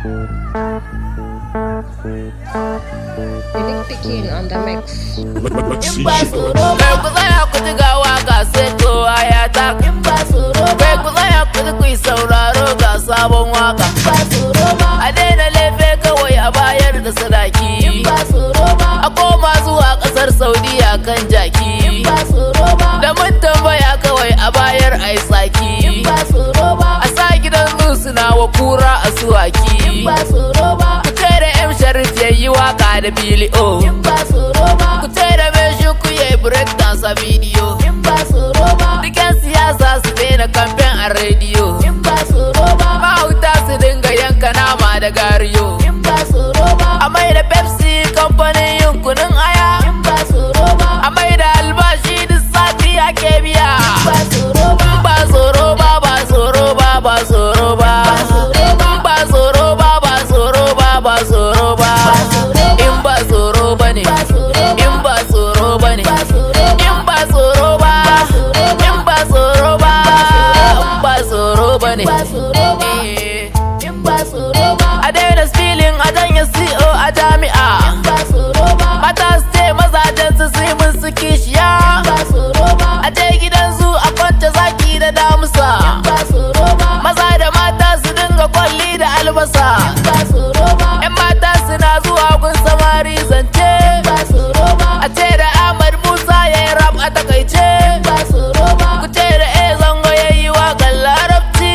Unique Pikin on the mix. In ba tsoro ba ku tsaya ku ji ga waka sai kowa ya taka. In ba tsoro ba ku tsaya ku ji ku yi sauraro ga sabon waka. In ba tsoro ba a daina laife kawai a bayar da sadaki. In ba tsoro ba a koma zuwa kasar Saudiya kan jaki. In ba tsoro ba da mun tambaya kawai a bayar ai saki. In ba tsoro ba a sa gidan suna wa kura a suwaki. In ba tsoro ba ku tere M Sharif yayi waka da Billy O. In ba tsoro ba ku tere mai shi ku yi break dance a video. In ba tsoro ba dukan siyasa su daina kamfen a rediyo. In ba tsoro ba mahauta su dinga yanka nama da gariyo. In ba tsoro ba a mai da Pepsi kamfanin yin kunun aya. In ba tsoro ba a mai da albashi duk sati ake biya. In ba tsoro ba ba tsoro ba ba tsoro ba ba tsoro ba ba tsoro ba ba tsoro ba ba tsoro ba in ba tsoro ba ne in ba tsoro ba ne in ba tsoro ba in ba tsoro ba in ba tsoro ba ne a daina spilling a janye CO a jami'a. Mata su ce mazajen su sai mun su kishiya. A je gidan zu a kwance zaki da damusa. Maza da mata su dinga kwalli da albasa. Yan mata suna zuwa gun samari zance. A ce da Ahmad Musa ya yi rap a takaice. Ku ce da zango ya yi waƙar larabci.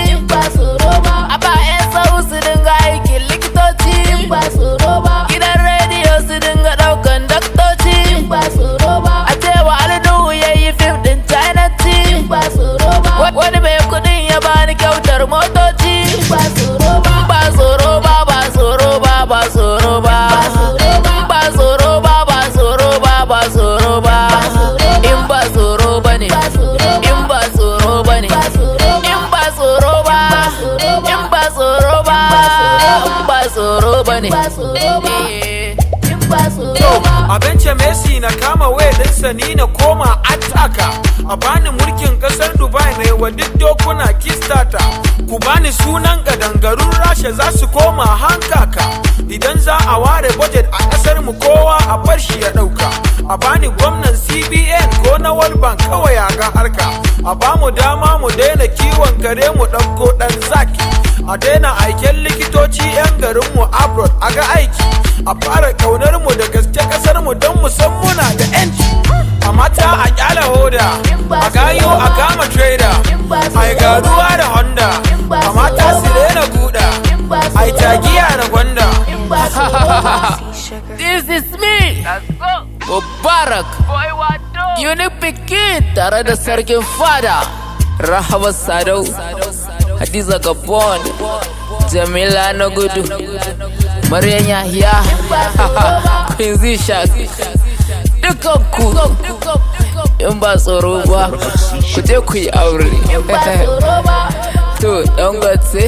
A ba 'yan sau su dinga aikin likitoci. Gidan rediyo su dinga ɗaukan daktoci. A ce wa Alnuhu ya yi fim ɗin Chinati. Wani mai kuɗin ya bani kyautar motoci. Ba tsoro ba ba tsoro ba ba tsoro ba ba tsoro ba ba tsoro ba ba tsoro ba in ba tsoro ba ne in ba tsoro ba ne in ba tsoro ba in ba tsoro ba in ba tsoro ba ne a bence Messi na kama wayalinsa ni na koma ataka. A bani mulkin kasar Dubai na wa duk dokuna kistata. Ku bani sunan gadangarun Rasha za su koma hankaka. Idan za a ware budget a kasar mu kowa a bar shi ya dauka. A bani gwamnan CBN ko na World Bank kawai a ga harka. A bamu dama mu daina kiwon kare mu ɗauko ɗan zaki. A daina aiken likitoci 'yan garin mu abroad a ga aiki. A fara kaunar mu da gaske kasar mu don mu san muna da 'yanci. A mata a kyala hoda, a gayo a kama trader. Ai garuwa da Honda, a mata su daina guda. Ai tagiya da gwanda. This is me Mubarak Unique Pikin tare da sarkin fada Rahama Sadau, Hadiza Gabon, Jamila na gudu, Maryam Yahya, Quincy Shark. Dukanku in ba tsoro ba ku je ku yi aure. To Dangote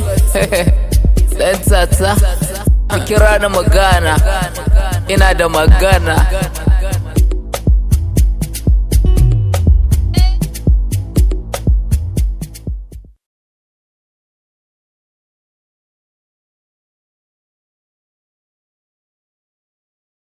dan tata ku kira na magana, ina da magana.